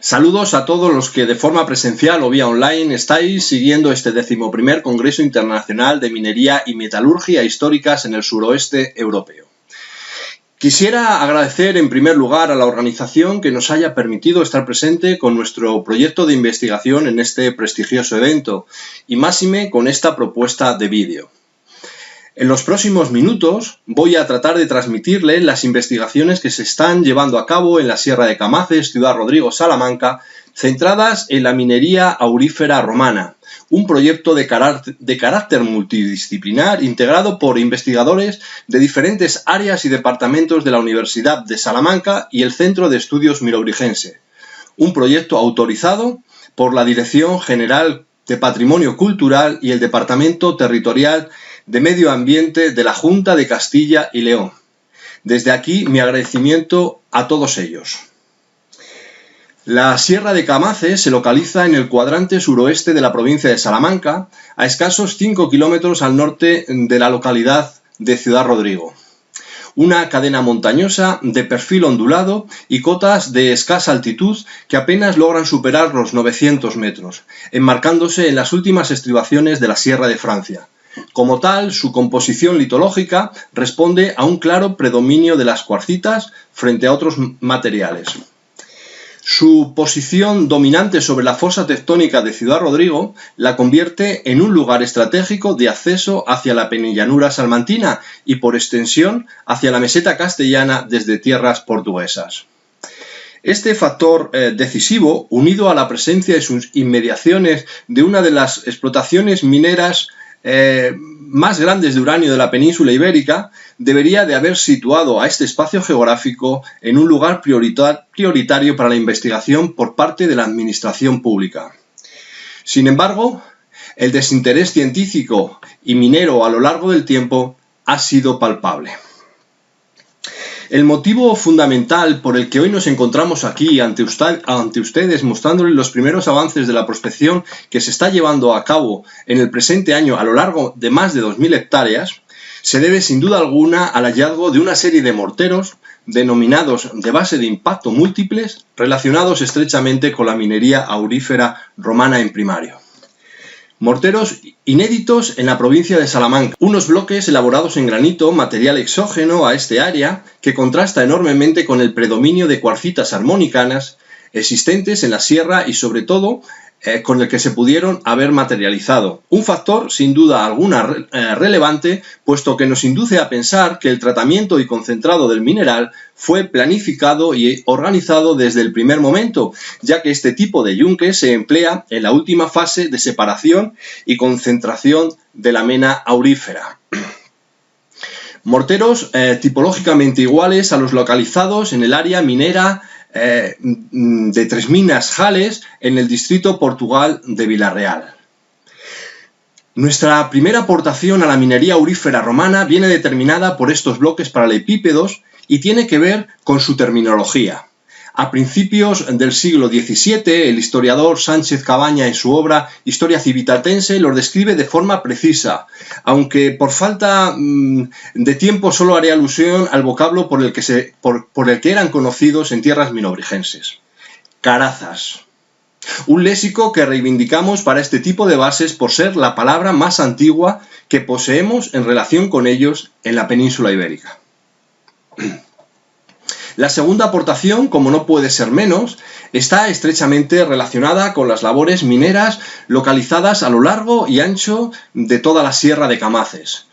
Saludos a todos los que de forma presencial o vía online estáis siguiendo este 11º Congreso Internacional de Minería y Metalurgia Históricas en el suroeste europeo. Quisiera agradecer en primer lugar a la organización que nos haya permitido estar presente con nuestro proyecto de investigación en este prestigioso evento y máxime con esta propuesta de vídeo. En los próximos minutos voy a tratar de transmitirle las investigaciones que se están llevando a cabo en la Sierra de Camaces, Ciudad Rodrigo, Salamanca, centradas en la minería aurífera romana, un proyecto de carácter multidisciplinar integrado por investigadores de diferentes áreas y departamentos de la Universidad de Salamanca y el Centro de Estudios Mirobrigense, un proyecto autorizado por la Dirección General de Patrimonio Cultural y el Departamento Territorial de Medio Ambiente de la Junta de Castilla y León. Desde aquí mi agradecimiento a todos ellos. La Sierra de Camaces se localiza en el cuadrante suroeste de la provincia de Salamanca, a escasos 5 kilómetros al norte de la localidad de Ciudad Rodrigo. Una cadena montañosa de perfil ondulado y cotas de escasa altitud que apenas logran superar los 900 metros, enmarcándose en las últimas estribaciones de la Sierra de Francia. Como tal, su composición litológica responde a un claro predominio de las cuarcitas frente a otros materiales. Su posición dominante sobre la fosa tectónica de Ciudad Rodrigo la convierte en un lugar estratégico de acceso hacia la penillanura salmantina y, por extensión, hacia la meseta castellana desde tierras portuguesas. Este factor decisivo, unido a la presencia en sus inmediaciones de una de las explotaciones mineras más grandes de uranio de la península ibérica, debería de haber situado a este espacio geográfico en un lugar prioritario para la investigación por parte de la administración pública. Sin embargo, el desinterés científico y minero a lo largo del tiempo ha sido palpable. El motivo fundamental por el que hoy nos encontramos aquí ante ustedes mostrándoles los primeros avances de la prospección que se está llevando a cabo en el presente año a lo largo de más de 2.000 hectáreas, se debe sin duda alguna al hallazgo de una serie de morteros denominados de base de impacto múltiples relacionados estrechamente con la minería aurífera romana en primario. Morteros inéditos en la provincia de Salamanca, unos bloques elaborados en granito, material exógeno a este área, que contrasta enormemente con el predominio de cuarcitas armonicanas existentes en la sierra y sobre todo con el que se pudieron haber materializado. Un factor sin duda alguna relevante, puesto que nos induce a pensar que el tratamiento y concentrado del mineral fue planificado y organizado desde el primer momento, ya que este tipo de yunque se emplea en la última fase de separación y concentración de la mena aurífera. Morteros tipológicamente iguales a los localizados en el área minera de Tres Minas Jales en el distrito Portugal de Vilarreal. Nuestra primera aportación a la minería aurífera romana viene determinada por estos bloques paralelepípedos y tiene que ver con su terminología. A principios del siglo XVII, el historiador Sánchez Cabaña en su obra Historia Civitatense los describe de forma precisa, aunque por falta de tiempo solo haré alusión al vocablo por el que eran conocidos en tierras minobrigenses. Carazas. Un léxico que reivindicamos para este tipo de bases por ser la palabra más antigua que poseemos en relación con ellos en la península ibérica. La segunda aportación, como no puede ser menos, está estrechamente relacionada con las labores mineras localizadas a lo largo y ancho de toda la Sierra de Camaces.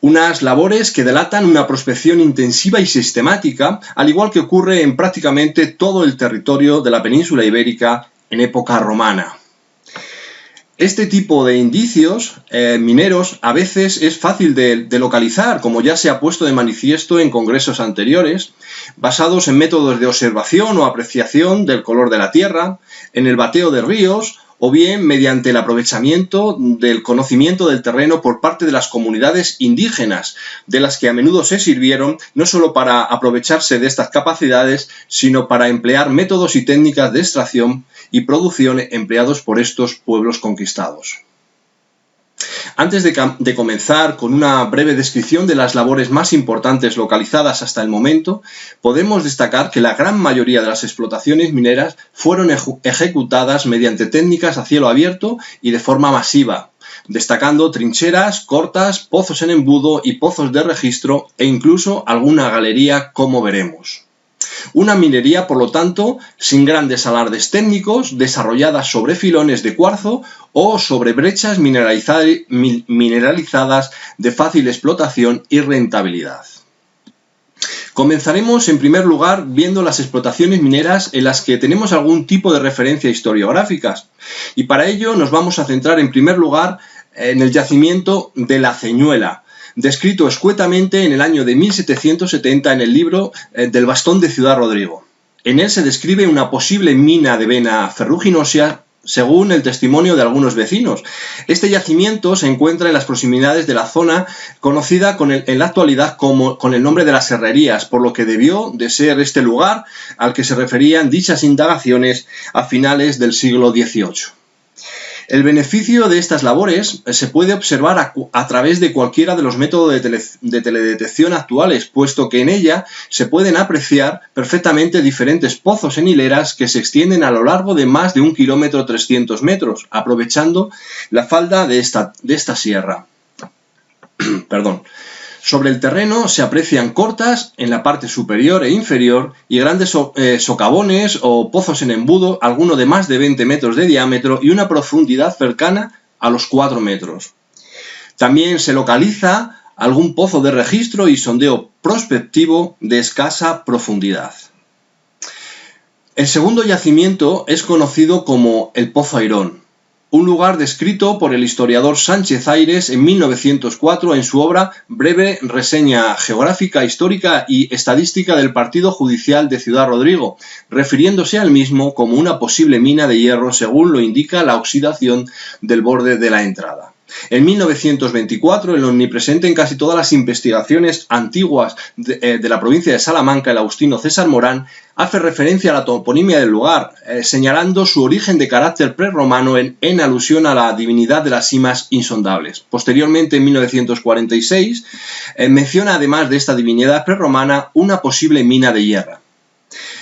Unas labores que delatan una prospección intensiva y sistemática, al igual que ocurre en prácticamente todo el territorio de la península ibérica en época romana. Este tipo de indicios mineros a veces es fácil de localizar, como ya se ha puesto de manifiesto en congresos anteriores, basados en métodos de observación o apreciación del color de la tierra, en el bateo de ríos o bien mediante el aprovechamiento del conocimiento del terreno por parte de las comunidades indígenas, de las que a menudo se sirvieron no solo para aprovecharse de estas capacidades, sino para emplear métodos y técnicas de extracción y producción empleados por estos pueblos conquistados. Antes de comenzar con una breve descripción de las labores más importantes localizadas hasta el momento, podemos destacar que la gran mayoría de las explotaciones mineras fueron ejecutadas mediante técnicas a cielo abierto y de forma masiva, destacando trincheras cortas, pozos en embudo y pozos de registro e incluso alguna galería, como veremos. Una minería, por lo tanto, sin grandes alardes técnicos, desarrollada sobre filones de cuarzo o sobre brechas mineralizadas de fácil explotación y rentabilidad. Comenzaremos en primer lugar viendo las explotaciones mineras en las que tenemos algún tipo de referencia historiográficas, y para ello nos vamos a centrar en primer lugar en el yacimiento de La Ceñuela, descrito escuetamente en el año de 1770 en el libro del Bastón de Ciudad Rodrigo. En él se describe una posible mina de vena ferruginosea según el testimonio de algunos vecinos. Este yacimiento se encuentra en las proximidades de la zona conocida en la actualidad con el nombre de las Herrerías, por lo que debió de ser este lugar al que se referían dichas indagaciones a finales del siglo XVIII. El beneficio de estas labores se puede observar a través de cualquiera de los métodos de teledetección actuales, puesto que en ella se pueden apreciar perfectamente diferentes pozos en hileras que se extienden a lo largo de más de 1,3 km, aprovechando la falda de esta sierra. Perdón. Sobre el terreno se aprecian cortas en la parte superior e inferior y grandes socavones o pozos en embudo, alguno de más de 20 metros de diámetro y una profundidad cercana a los 4 metros. También se localiza algún pozo de registro y sondeo prospectivo de escasa profundidad. El segundo yacimiento es conocido como el Pozo Airón, un lugar descrito por el historiador Sánchez Ayres en 1904 en su obra Breve reseña geográfica, histórica y estadística del partido judicial de Ciudad Rodrigo, refiriéndose al mismo como una posible mina de hierro según lo indica la oxidación del borde de la entrada. En 1924, el omnipresente en casi todas las investigaciones antiguas de la provincia de Salamanca, el agustino César Morán, hace referencia a la toponimia del lugar, señalando su origen de carácter prerromano en alusión a la divinidad de las simas insondables. Posteriormente, en 1946, menciona además de esta divinidad prerromana una posible mina de hierro.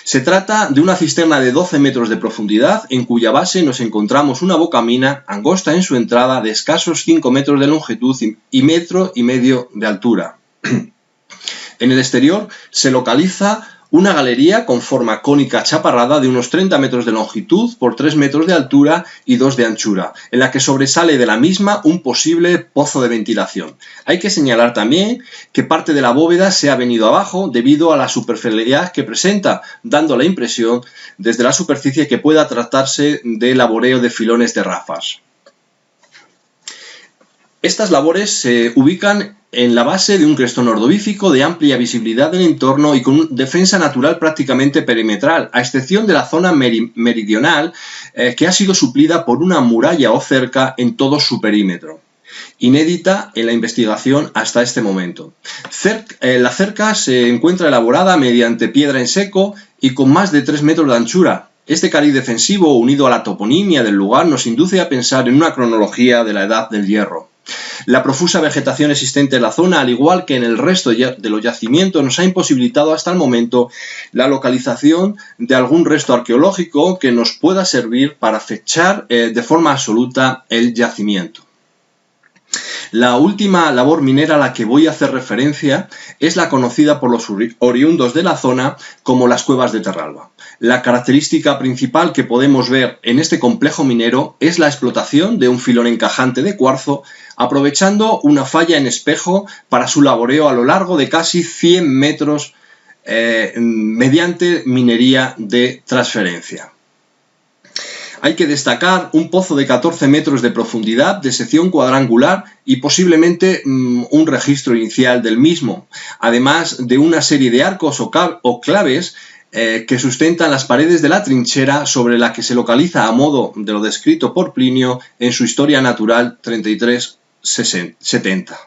Se trata de una cisterna de 12 metros de profundidad, en cuya base nos encontramos una bocamina angosta en su entrada de escasos 5 metros de longitud y 1,5 metros de altura. En el exterior se localiza una galería con forma cónica chaparrada de unos 30 metros de longitud por 3 metros de altura y 2 de anchura, en la que sobresale de la misma un posible pozo de ventilación. Hay que señalar también que parte de la bóveda se ha venido abajo debido a la superficialidad que presenta, dando la impresión desde la superficie que pueda tratarse de laboreo de filones de rafas. Estas labores se ubican en la base de un crestón ordovífico de amplia visibilidad del entorno y con defensa natural prácticamente perimetral, a excepción de la zona meridional que ha sido suplida por una muralla o cerca en todo su perímetro, inédita en la investigación hasta este momento. La cerca se encuentra elaborada mediante piedra en seco y con más de 3 metros de anchura. Este cariz defensivo, unido a la toponimia del lugar, nos induce a pensar en una cronología de la Edad del Hierro. La profusa vegetación existente en la zona, al igual que en el resto de los yacimientos, nos ha imposibilitado hasta el momento la localización de algún resto arqueológico que nos pueda servir para fechar de forma absoluta el yacimiento. La última labor minera a la que voy a hacer referencia es la conocida por los oriundos de la zona como las cuevas de Terralba. La característica principal que podemos ver en este complejo minero es la explotación de un filón encajante de cuarzo, aprovechando una falla en espejo para su laboreo a lo largo de casi 100 metros mediante minería de transferencia. Hay que destacar un pozo de 14 metros de profundidad, de sección cuadrangular y posiblemente un registro inicial del mismo, además de una serie de arcos o claves que sustentan las paredes de la trinchera sobre la que se localiza a modo de lo descrito por Plinio en su Historia Natural 33-70.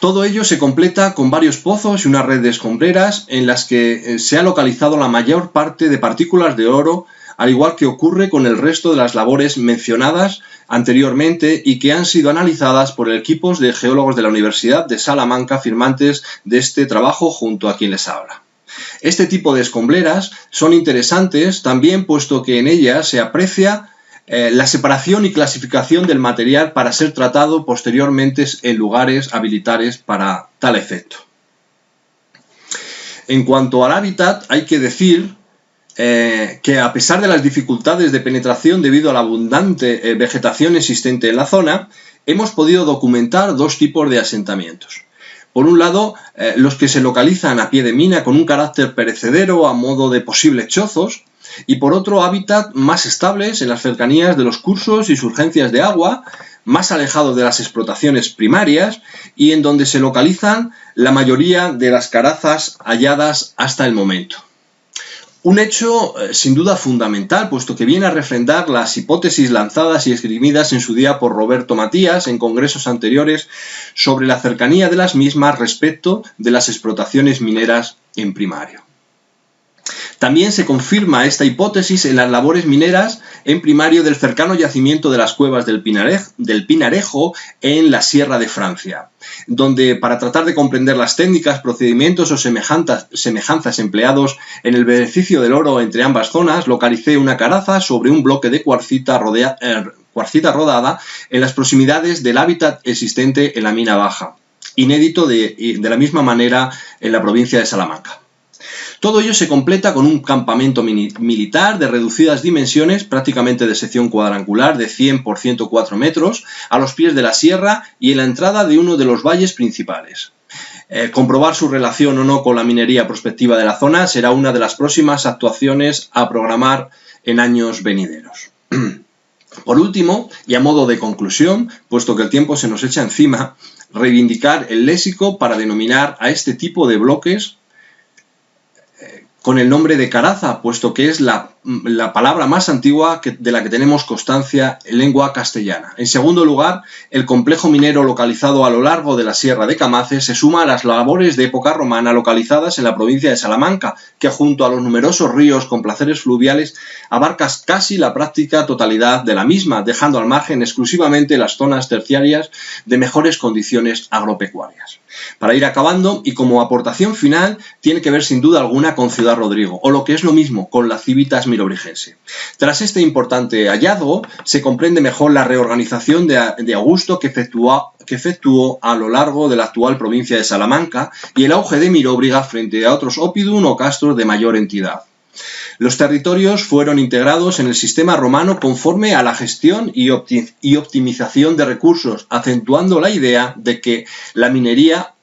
Todo ello se completa con varios pozos y una red de escombreras en las que se ha localizado la mayor parte de partículas de oro, al igual que ocurre con el resto de las labores mencionadas anteriormente y que han sido analizadas por el equipo de geólogos de la Universidad de Salamanca, firmantes de este trabajo junto a quien les habla. Este tipo de escombreras son interesantes también puesto que en ellas se aprecia la separación y clasificación del material para ser tratado posteriormente en lugares habilitados para tal efecto. En cuanto al hábitat, hay que decir que a pesar de las dificultades de penetración debido a la abundante vegetación existente en la zona, hemos podido documentar dos tipos de asentamientos. Por un lado, los que se localizan a pie de mina con un carácter perecedero a modo de posibles chozos, y por otro, hábitat más estables en las cercanías de los cursos y surgencias de agua, más alejados de las explotaciones primarias y en donde se localizan la mayoría de las carazas halladas hasta el momento. Un hecho sin duda fundamental, puesto que viene a refrendar las hipótesis lanzadas y esgrimidas en su día por Roberto Matías en congresos anteriores sobre la cercanía de las mismas respecto de las explotaciones mineras en primario. También se confirma esta hipótesis en las labores mineras en primario del cercano yacimiento de las cuevas del Pinarejo en la Sierra de Francia, donde para tratar de comprender las técnicas, procedimientos o semejanzas empleados en el beneficio del oro entre ambas zonas, localicé una caraza sobre un bloque de cuarcita rodada en las proximidades del hábitat existente en la mina baja, inédito de la misma manera en la provincia de Salamanca. Todo ello se completa con un campamento militar de reducidas dimensiones, prácticamente de sección cuadrangular de 100 por 104 metros, a los pies de la sierra y en la entrada de uno de los valles principales. Comprobar su relación o no con la minería prospectiva de la zona será una de las próximas actuaciones a programar en años venideros. Por último, y a modo de conclusión, puesto que el tiempo se nos echa encima, reivindicar el léxico para denominar a este tipo de bloques con el nombre de caraza, puesto que es la palabra más antigua de la que tenemos constancia en lengua castellana. En segundo lugar, el complejo minero localizado a lo largo de la Sierra de Camaces se suma a las labores de época romana localizadas en la provincia de Salamanca, que junto a los numerosos ríos con placeres fluviales abarca casi la práctica totalidad de la misma, dejando al margen exclusivamente las zonas terciarias de mejores condiciones agropecuarias. Para ir acabando, y como aportación final, tiene que ver sin duda alguna con Ciudad Rodrigo, o lo que es lo mismo, con la Civitas Mirobrigense. Tras este importante hallazgo, se comprende mejor la reorganización de Augusto que efectuó a lo largo de la actual provincia de Salamanca y el auge de Miróbriga frente a otros oppidum o castros de mayor entidad. Los territorios fueron integrados en el sistema romano conforme a la gestión y optimización de recursos, acentuando la idea de que la minería,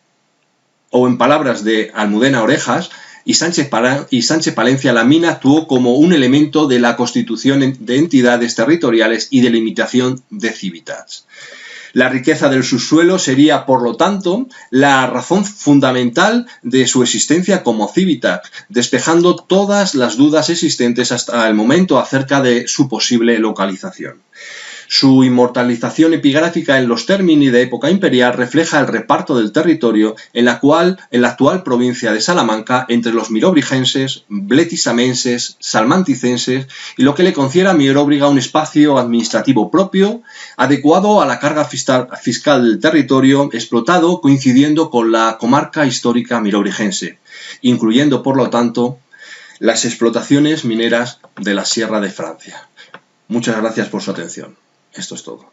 o en palabras de Almudena Orejas y Sánchez Palencia, la mina actuó como un elemento de la constitución de entidades territoriales y delimitación de civitas. La riqueza del subsuelo sería, por lo tanto, la razón fundamental de su existencia como civitas, despejando todas las dudas existentes hasta el momento acerca de su posible localización. Su inmortalización epigráfica en los términi de época imperial refleja el reparto del territorio en la actual provincia de Salamanca entre los mirobrigenses, bletisamenses, salmanticenses y lo que le confiere a Miróbriga un espacio administrativo propio, adecuado a la carga fiscal del territorio explotado coincidiendo con la comarca histórica mirobrigense, incluyendo por lo tanto las explotaciones mineras de la Sierra de Francia. Muchas gracias por su atención. Esto es todo.